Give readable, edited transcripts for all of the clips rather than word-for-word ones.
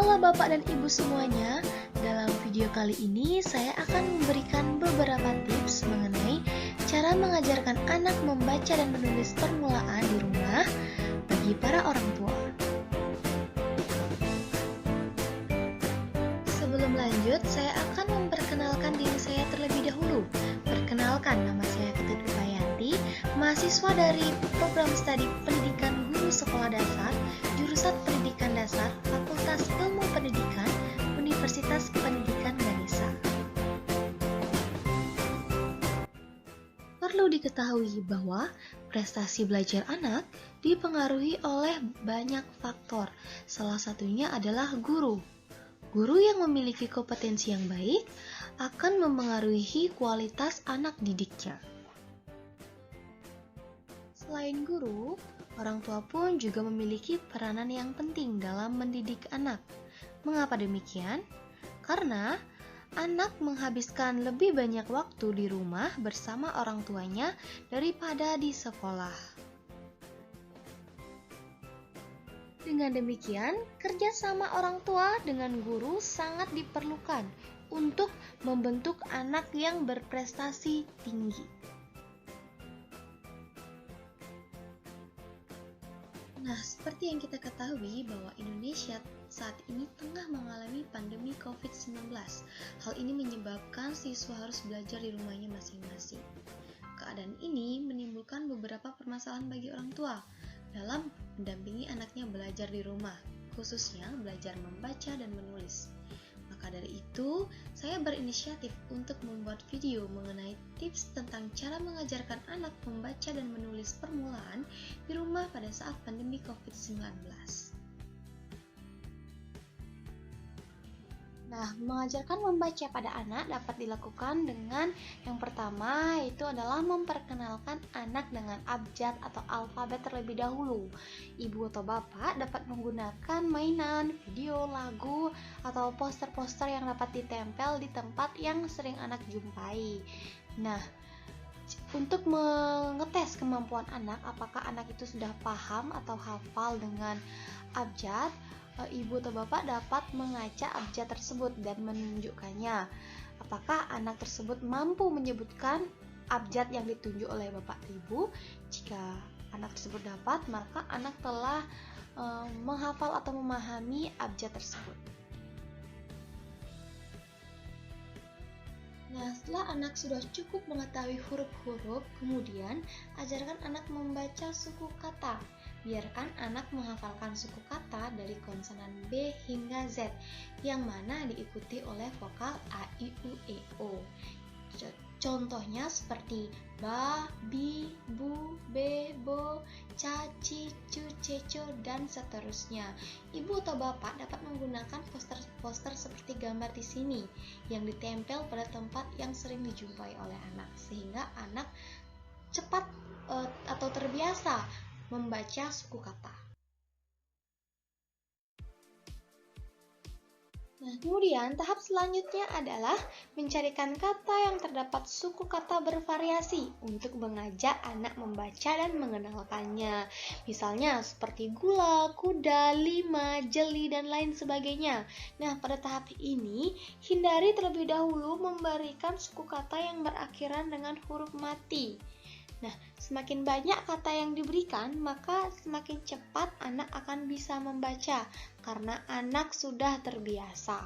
Halo Bapak dan Ibu semuanya, dalam video kali ini saya akan memberikan beberapa tips mengenai cara mengajarkan anak membaca dan menulis permulaan di rumah bagi para orang tua. Sebelum lanjut, saya akan memperkenalkan diri saya terlebih dahulu. Perkenalkan, nama saya Ketut Upayanti, mahasiswa dari Program Studi Pendidikan Guru Sekolah Dasar, Jurusan Pendidikan Dasar, Fakultas Ilmu Pendidikan, Universitas Pendidikan Ganesha. Perlu diketahui bahwa prestasi belajar anak dipengaruhi oleh banyak faktor. Salah satunya adalah guru. Guru yang memiliki kompetensi yang baik akan mempengaruhi kualitas anak didiknya. Selain guru, orang tua pun juga memiliki peranan yang penting dalam mendidik anak. Mengapa demikian? Karena anak menghabiskan lebih banyak waktu di rumah bersama orang tuanya daripada di sekolah. Dengan demikian, kerjasama orang tua dengan guru sangat diperlukan untuk membentuk anak yang berprestasi tinggi. Nah, seperti yang kita ketahui bahwa Indonesia saat ini tengah mengalami pandemi COVID-19. Hal ini menyebabkan siswa harus belajar di rumahnya masing-masing. Keadaan ini menimbulkan beberapa permasalahan bagi orang tua dalam mendampingi anaknya belajar di rumah, khususnya belajar membaca dan menulis. Maka dari itu, saya berinisiatif untuk membuat video mengenai tips tentang cara mengajarkan anak membaca dan menulis permulaan di rumah pada saat pandemi COVID-19. Nah, mengajarkan membaca pada anak dapat dilakukan dengan yang pertama yaitu adalah memperkenalkan anak dengan abjad atau alfabet terlebih dahulu. Ibu atau bapak dapat menggunakan mainan, video, lagu, atau poster-poster yang dapat ditempel di tempat yang sering anak jumpai. Nah, untuk mengetes kemampuan anak, apakah anak itu sudah paham atau hafal dengan abjad, ibu atau bapak dapat mengaca abjad tersebut dan menunjukkannya. Apakah anak tersebut mampu menyebutkan abjad yang ditunjuk oleh bapak ibu? Jika anak tersebut dapat, maka anak telah menghafal atau memahami abjad tersebut. Nah, setelah anak sudah cukup mengetahui huruf-huruf, kemudian ajarkan anak membaca suku kata. Biarkan anak menghafalkan suku kata dari konsonan B hingga Z, yang mana diikuti oleh vokal A, I, U, E, O. Contohnya seperti ba, bi, bu, be, bo, ca, ci, cu, ceco, dan seterusnya. Ibu atau bapak dapat menggunakan poster-poster seperti gambar di sini yang ditempel pada tempat yang sering dijumpai oleh anak, sehingga anak cepat atau terbiasa membaca suku kata. Nah, kemudian tahap selanjutnya adalah mencarikan kata yang terdapat suku kata bervariasi untuk mengajak anak membaca dan mengenalkannya. Misalnya seperti gula, kuda, lima, jeli, dan lain sebagainya. Nah, pada tahap ini, hindari terlebih dahulu memberikan suku kata yang berakhiran dengan huruf mati. Nah, semakin banyak kata yang diberikan, maka semakin cepat anak akan bisa membaca, karena anak sudah terbiasa.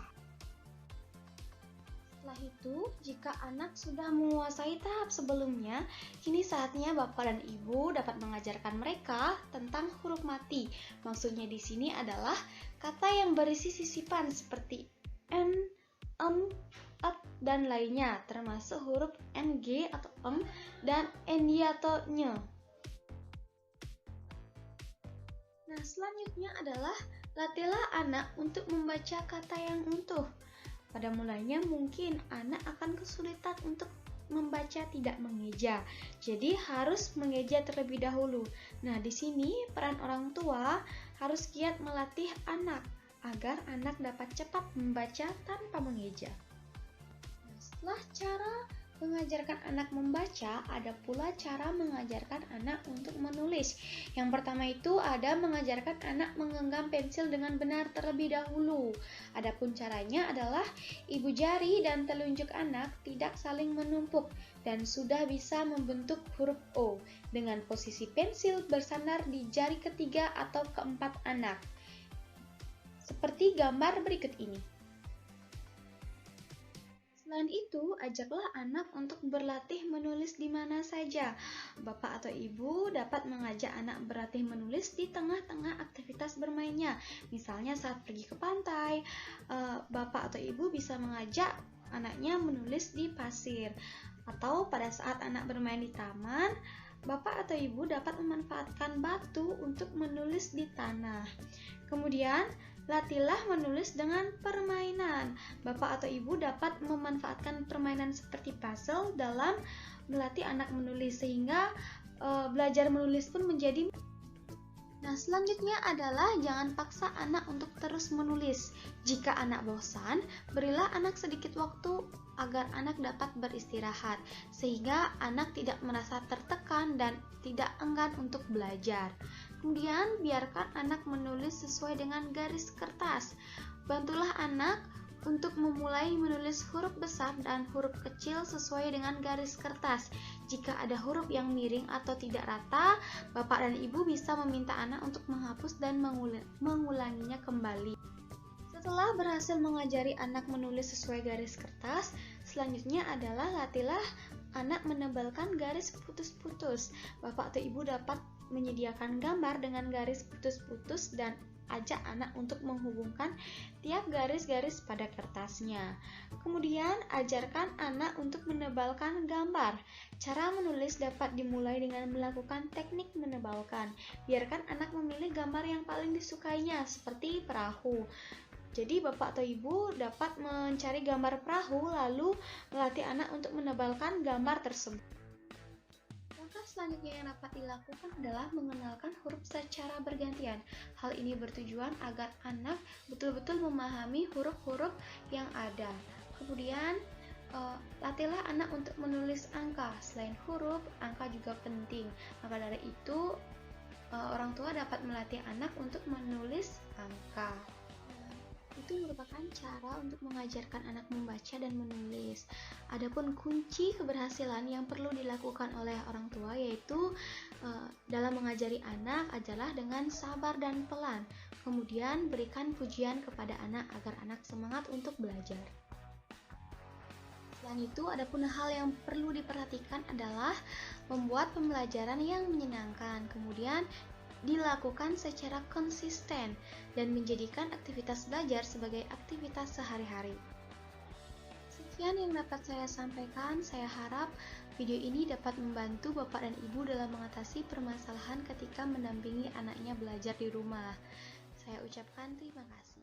Setelah itu, jika anak sudah menguasai tahap sebelumnya, kini saatnya bapak dan ibu dapat mengajarkan mereka tentang huruf mati. Maksudnya di sini adalah kata yang berisi sisipan seperti n, ep, dan lainnya, termasuk huruf ng atau dan ny atau nye. Nah, selanjutnya adalah latihlah anak untuk membaca kata yang utuh. Pada mulanya mungkin anak akan kesulitan untuk membaca tidak mengeja. Jadi harus mengeja terlebih dahulu. Nah, di sini peran orang tua harus giat melatih anak agar anak dapat cepat membaca tanpa mengeja. Setelah cara Mengajarkan anak membaca, ada pula cara mengajarkan anak untuk menulis. Yang pertama itu ada mengajarkan anak menggenggam pensil dengan benar terlebih dahulu. Adapun caranya adalah ibu jari dan telunjuk anak tidak saling menumpuk dan sudah bisa membentuk huruf O dengan posisi pensil bersandar di jari ketiga atau keempat anak. Seperti gambar berikut ini. Selain itu, ajaklah anak untuk berlatih menulis di mana saja. Bapak atau ibu dapat mengajak anak berlatih menulis di tengah-tengah aktivitas bermainnya. Misalnya saat pergi ke pantai, bapak atau ibu bisa mengajak anaknya menulis di pasir. Atau pada saat anak bermain di taman, bapak atau ibu dapat memanfaatkan batu untuk menulis di tanah. Kemudian, latihlah menulis dengan permainan. Bapak atau ibu dapat memanfaatkan permainan seperti puzzle dalam melatih anak menulis sehingga belajar menulis pun menjadi. Nah, selanjutnya adalah jangan paksa anak untuk terus menulis. Jika anak bosan, berilah anak sedikit waktu agar anak dapat beristirahat, sehingga anak tidak merasa tertekan dan tidak enggan untuk belajar. Kemudian, biarkan anak menulis sesuai dengan garis kertas. Bantulah anak untuk memulai menulis huruf besar dan huruf kecil sesuai dengan garis kertas. Jika ada huruf yang miring atau tidak rata, bapak dan ibu bisa meminta anak untuk menghapus dan mengulanginya kembali. Setelah berhasil mengajari anak menulis sesuai garis kertas, selanjutnya adalah latihlah anak menebalkan garis putus-putus. Bapak atau ibu dapat menyediakan gambar dengan garis putus-putus dan ajak anak untuk menghubungkan tiap garis-garis pada kertasnya. Kemudian, ajarkan anak untuk menebalkan gambar. Cara menulis dapat dimulai dengan melakukan teknik menebalkan. Biarkan anak memilih gambar yang paling disukainya, seperti perahu. Jadi, bapak atau ibu dapat mencari gambar perahu, lalu melatih anak untuk menebalkan gambar tersebut. Langkah selanjutnya yang dapat dilakukan adalah mengenalkan huruf secara bergantian. Hal ini bertujuan agar anak betul-betul memahami huruf-huruf yang ada. Kemudian, latihlah anak untuk menulis angka. Selain huruf, angka juga penting. Maka dari itu, orang tua dapat melatih anak untuk menulis angka. Itu merupakan cara untuk mengajarkan anak membaca dan menulis. Adapun kunci keberhasilan yang perlu dilakukan oleh orang tua yaitu dalam mengajari anak adalah dengan sabar dan pelan. Kemudian berikan pujian kepada anak agar anak semangat untuk belajar. Selain itu, adapun hal yang perlu diperhatikan adalah membuat pembelajaran yang menyenangkan. Kemudian dilakukan secara konsisten dan menjadikan aktivitas belajar sebagai aktivitas sehari-hari. Sekian yang dapat saya sampaikan. Saya harap video ini dapat membantu Bapak dan Ibu dalam mengatasi permasalahan ketika mendampingi anaknya belajar di rumah. Saya ucapkan terima kasih.